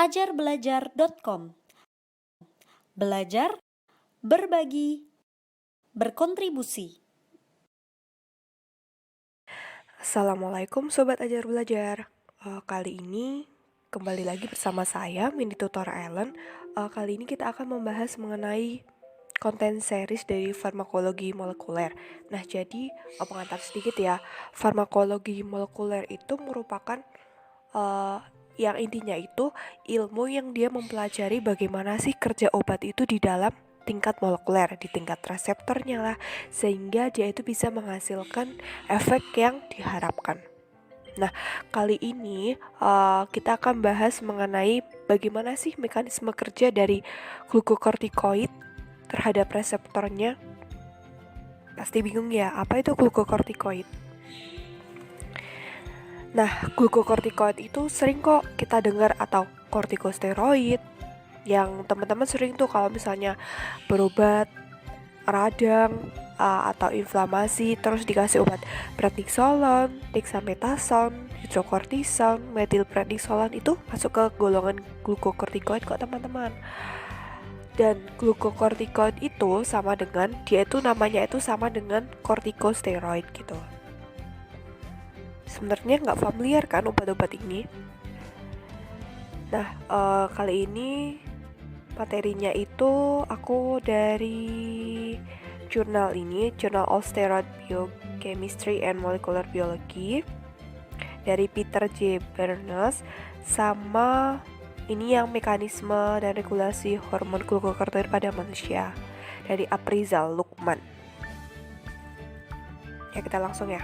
Ajarbelajar.com. Belajar, berbagi, berkontribusi. Assalamualaikum Sobat Ajar Belajar. Kali ini kembali lagi bersama saya, Mini Tutor Ellen. Kali ini kita akan membahas mengenai konten series dari farmakologi molekuler. Nah, jadi pengantar sedikit ya. Farmakologi molekuler itu merupakan yang intinya itu ilmu yang dia mempelajari bagaimana sih kerja obat itu di dalam tingkat molekuler, di tingkat reseptornya lah, sehingga dia itu bisa menghasilkan efek yang diharapkan. Nah, kali ini kita akan bahas mengenai bagaimana sih mekanisme kerja dari glukokortikoid terhadap reseptornya. Pasti bingung ya, apa itu glukokortikoid? Nah, glukokortikoid itu sering kok kita dengar, atau kortikosteroid, yang teman-teman sering tuh kalau misalnya berobat radang atau inflamasi, terus dikasih obat prednisolon, dexamethasone, hidrokortison, metilprednisolon, itu masuk ke golongan glukokortikoid kok teman-teman. Dan glukokortikoid itu sama dengan, dia itu namanya itu sama dengan kortikosteroid gitu. Sebenarnya nggak familiar kan obat-obat ini. Nah, kali ini materinya itu aku dari jurnal ini, Journal of Steroid Biochemistry and Molecular Biology, dari Peter J. Bernes, sama ini yang mekanisme dan regulasi hormon glukokortikoid pada manusia, dari Aprizal Lukman. Ya, kita langsung ya.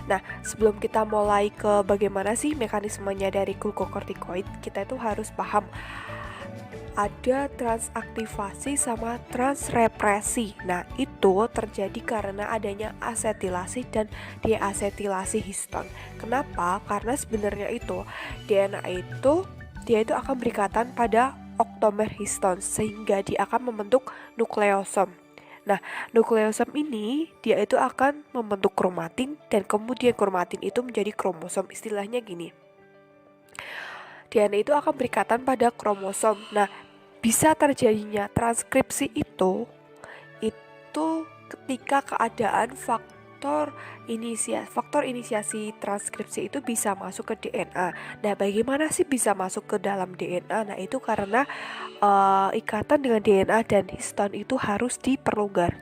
Nah, sebelum kita mulai ke bagaimana sih mekanismenya dari glukokortikoid, kita itu harus paham ada transaktivasi sama transrepresi. Nah, itu terjadi karena adanya asetilasi dan deasetilasi histon. Kenapa? Karena sebenarnya itu DNA itu dia itu akan berikatan pada oktomer histon, sehingga dia akan membentuk nukleosom. Nah, nukleosom ini dia itu akan membentuk kromatin, dan kemudian kromatin itu menjadi kromosom. Istilahnya gini, DNA itu akan berikatan pada kromosom. Nah, bisa terjadinya transkripsi itu ketika keadaan faktor inisiasi transkripsi itu bisa masuk ke DNA. Nah, bagaimana sih bisa masuk ke dalam DNA? Nah, itu karena ikatan dengan DNA dan histon itu harus diperlonggar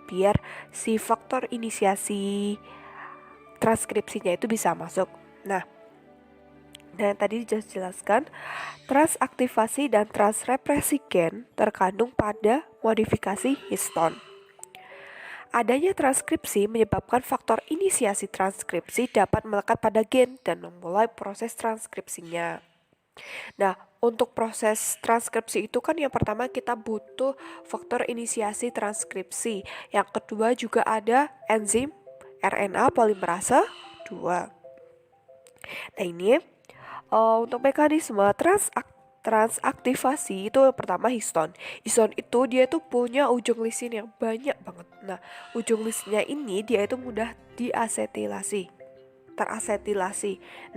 biar si faktor inisiasi transkripsinya itu bisa masuk. Nah, dan tadi dijelaskan, transaktivasi dan transrepresi gen terkandung pada modifikasi histon. Adanya transkripsi menyebabkan faktor inisiasi transkripsi dapat melekat pada gen dan memulai proses transkripsinya. Nah, untuk proses transkripsi itu kan yang pertama kita butuh faktor inisiasi transkripsi. Yang kedua juga ada enzim RNA polimerase 2. Nah, ini untuk mekanisme transaktivasi itu yang pertama histon. Histon itu dia tuh punya ujung lisin yang banyak banget. Nah, ujung lisinnya ini dia itu mudah terasetilasi.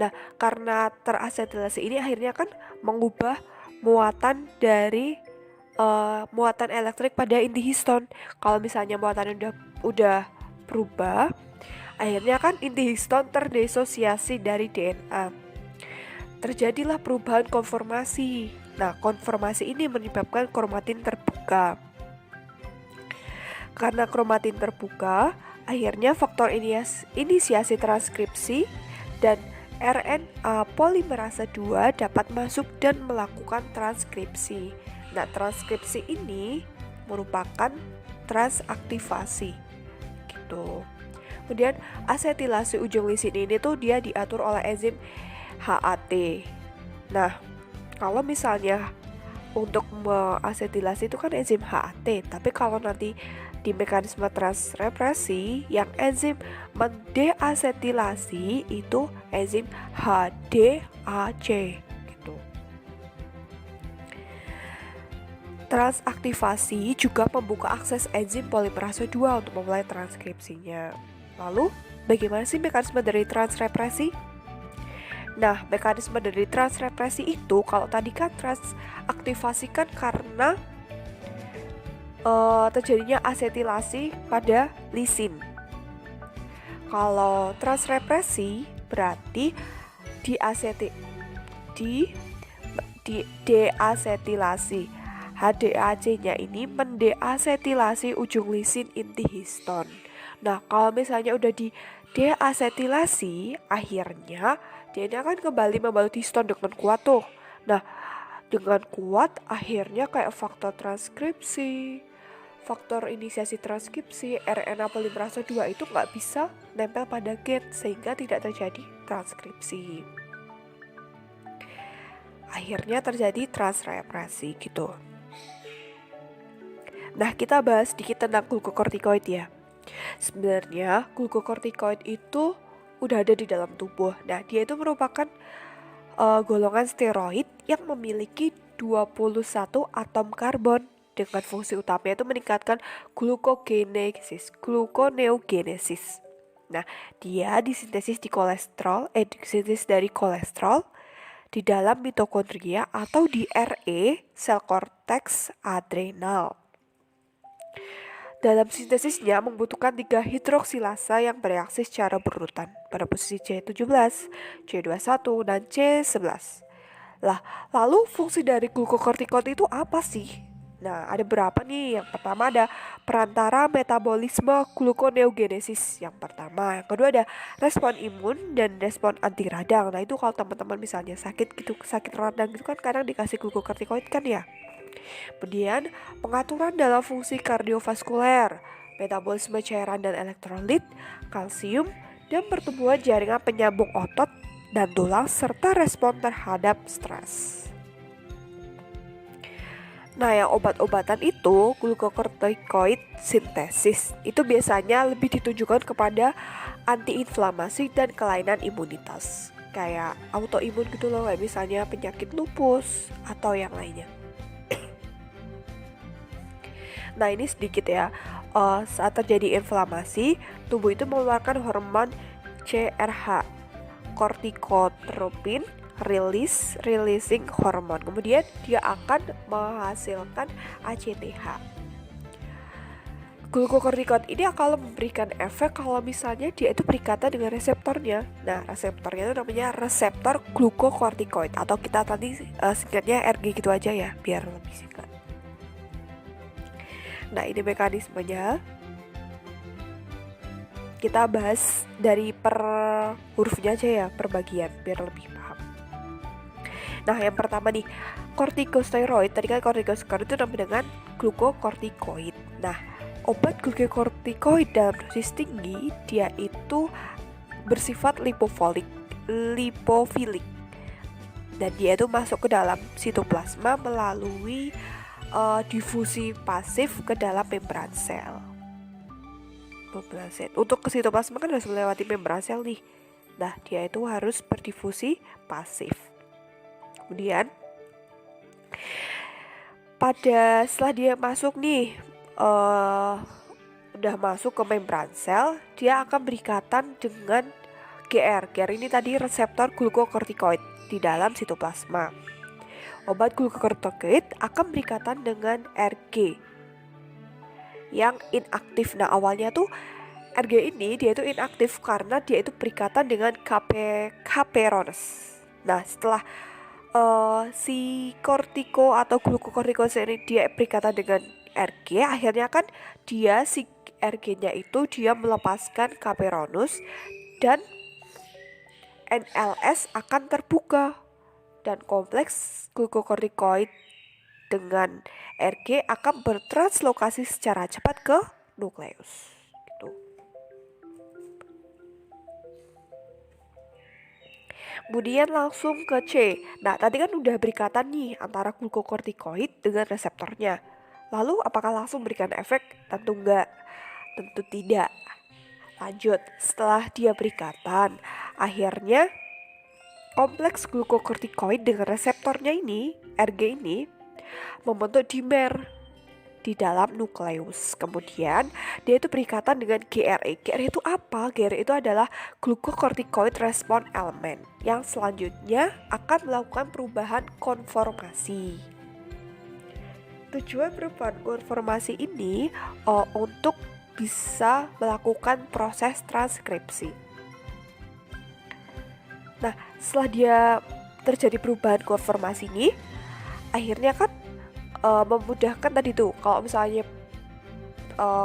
Nah, karena terasetilasi ini akhirnya kan mengubah muatan dari muatan elektrik pada inti histon. Kalau misalnya muatannya udah berubah, akhirnya kan inti histon terdisosiasi dari DNA. Terjadilah perubahan konformasi. Nah, konformasi ini menyebabkan kromatin terbuka. Karena kromatin terbuka, akhirnya faktor inisiasi transkripsi dan RNA polimerase 2 dapat masuk dan melakukan transkripsi. Nah, transkripsi ini merupakan transaktivasi gitu. Kemudian asetilasi ujung lisin ini tuh dia diatur oleh enzim HAT. Nah, kalau misalnya untuk asetilasi itu kan enzim HAT, tapi kalau nanti di mekanisme transrepresi yang enzim mendeasetilasi itu enzim HDAC gitu. Transaktivasi juga membuka akses enzim polimerase 2 untuk memulai transkripsinya. Lalu, bagaimana sih mekanisme dari transrepresi? Nah, mekanisme dari transrepresi itu, kalau tadi kan transaktivasi kan karena terjadinya asetilasi pada lisin. Kalau transrepresi berarti di deasetilasi. HDAC-nya ini mendeasetilasi ujung lisin inti histon. Nah, kalau misalnya udah di deasetilasi, akhirnya dia ini akan kembali membalut histon dengan kuat tuh. Nah, dengan kuat akhirnya kayak faktor transkripsi, faktor inisiasi transkripsi, RNA polimerase 2 itu nggak bisa nempel pada gen sehingga tidak terjadi transkripsi. Akhirnya terjadi transrepresi gitu. Nah, kita bahas sedikit tentang glukokortikoid ya. Sebenarnya glukokortikoid itu udah ada di dalam tubuh. Nah, dia itu merupakan golongan steroid yang memiliki 21 atom karbon dengan fungsi utamanya itu meningkatkan gluconeogenesis. Nah, dia disintesis dari kolesterol di dalam mitokondria atau di RE, sel korteks adrenal. Dalam sintesisnya membutuhkan 3 hidroksilasa yang bereaksi secara berurutan pada posisi C17, C21, dan C11. Lah, lalu fungsi dari glukokortikoid itu apa sih? Nah, ada berapa nih? Yang pertama ada perantara metabolisme gluconeogenesis yang pertama. Yang kedua ada respon imun dan respon anti radang. Nah, itu kalau teman-teman misalnya sakit gitu, sakit radang gitu kan kadang dikasih glukokortikoid kan ya. Kemudian pengaturan dalam fungsi kardiovaskuler, metabolisme cairan dan elektrolit, kalsium, dan pertumbuhan jaringan penyambung otot dan tulang serta respon terhadap stres. Nah, yang obat-obatan itu glukokortikoid sintesis itu biasanya lebih ditujukan kepada antiinflamasi dan kelainan imunitas, kayak autoimun gitu loh, kayak misalnya penyakit lupus atau yang lainnya. Nah, ini sedikit ya, saat terjadi inflamasi, tubuh itu mengeluarkan hormon CRH, kortikotropin releasing hormon. Kemudian dia akan menghasilkan ACTH. Glukokortikoid ini akan memberikan efek kalau misalnya dia itu berikatan dengan reseptornya. Nah, reseptornya itu namanya reseptor glukokortikoid atau kita tadi singkatnya RG gitu aja ya, biar lebih singkat. Nah, ini mekanismenya. Kita bahas dari per hurufnya aja ya, per bagian biar lebih paham. Nah, yang pertama nih, kortikosteroid. Tadi kan kortikosteroid itu namanya dengan glukokortikoid. Nah, obat glukokortikoid dalam dosis tinggi dia itu bersifat lipofilik dan dia itu masuk ke dalam sitoplasma melalui difusi pasif ke dalam membran sel. Untuk ke sitoplasma kan harus melewati membran sel nih. Nah, dia itu harus berdifusi pasif. Kemudian setelah dia masuk nih, udah masuk ke membran sel, dia akan berikatan dengan GR. GR ini tadi reseptor glukokortikoid di dalam sitoplasma. Obat glukokortikoid akan berikatan dengan RG yang inaktif. Nah, awalnya tuh RG ini dia itu inaktif karena dia itu berikatan dengan caperones. Nah, setelah si kortiko atau glukokortikoid ini dia berikatan dengan RG, akhirnya kan dia si RG-nya itu dia melepaskan caperonus dan NLS akan terbuka dan kompleks glukokortikoid dengan RG akan bertranslokasi secara cepat ke nukleus gitu. Kemudian langsung ke C. Nah, tadi kan udah berikatan nih antara glukokortikoid dengan reseptornya. Lalu apakah langsung berikan efek? Tentu enggak. Tentu tidak. Lanjut, setelah dia berikatan, akhirnya kompleks glukokortikoid dengan reseptornya ini, RG ini, membentuk dimer. di dalam nukleus. Kemudian dia itu berikatan dengan GRE. GRE itu apa? GRE itu adalah glucocorticoid response element yang selanjutnya akan melakukan perubahan konformasi. Tujuan perubahan konformasi ini untuk bisa melakukan proses transkripsi. Nah, setelah dia terjadi perubahan konformasi ini, akhirnya kan memudahkan tadi tuh kalau misalnya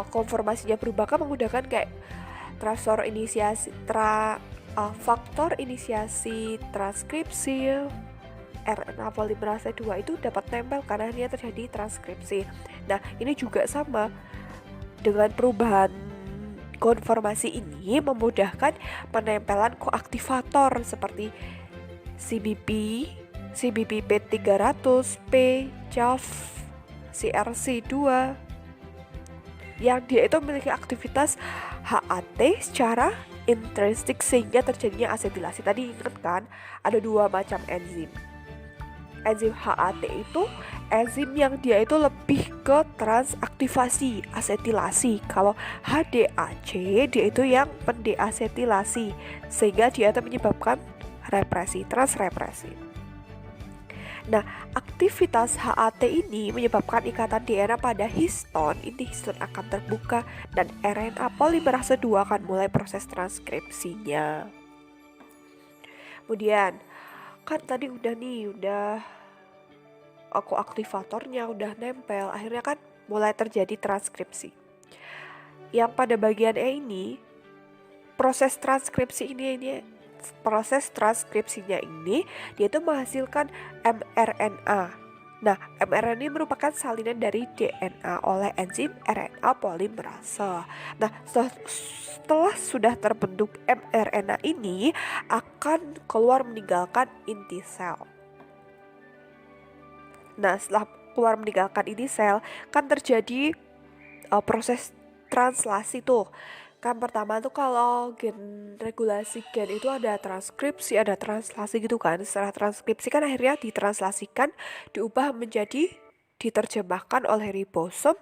konformasinya berubah kan memudahkan kayak faktor inisiasi transkripsi RNA polimerase 2 itu dapat nempel karena akhirnya terjadi transkripsi. Nah, ini juga sama dengan perubahan konformasi ini memudahkan penempelan koaktivator seperti CBP300P, CAV, CRC2 yang dia itu memiliki aktivitas HAT secara intrinsik sehingga terjadinya asetilasi. Tadi ingat kan ada dua macam enzim. Enzim HAT itu enzim yang dia itu lebih ke transaktivasi asetilasi. Kalau HDAC dia itu yang pendeasetilasi sehingga dia itu menyebabkan represi, transrepresi. Nah, aktivitas HAT ini menyebabkan ikatan DNA pada histon. Inti histon akan terbuka dan RNA polimerase 2 akan mulai proses transkripsinya. Kemudian, kan tadi udah koaktivatornya udah nempel, akhirnya kan mulai terjadi transkripsi. Yang pada bagian ini, proses transkripsinya ini dia itu menghasilkan mRNA. Nah, mRNA ini merupakan salinan dari DNA oleh enzim RNA polimerase. Nah, setelah sudah terbentuk mRNA ini akan keluar meninggalkan inti sel. Nah, setelah keluar meninggalkan inti sel kan terjadi proses translasi tuh. Kan pertama tuh kalau regulasi gen itu ada transkripsi, ada translasi gitu kan. Setelah transkripsi kan akhirnya ditranslasikan, diubah menjadi diterjemahkan oleh ribosom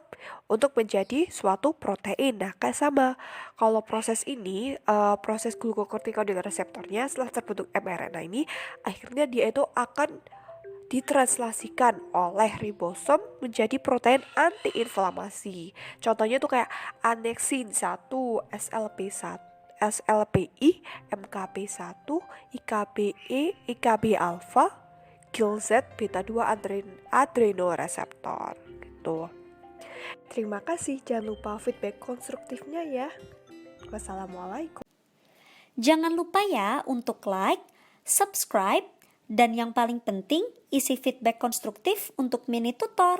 untuk menjadi suatu protein. Nah, kayak sama. Kalau proses ini, proses glucocorticoid reseptornya setelah terbentuk mRNA ini, akhirnya dia itu akan ditranslasikan oleh ribosom menjadi protein antiinflamasi. Contohnya tuh kayak annexin 1, SLP1, SLPI, MKP1, IKBE, IKB alpha, GILZ beta 2 adrenoreseptor gitu. Terima kasih, jangan lupa feedback konstruktifnya ya. Wassalamualaikum. Jangan lupa ya untuk like, subscribe, dan yang paling penting isi feedback konstruktif untuk mini tutor.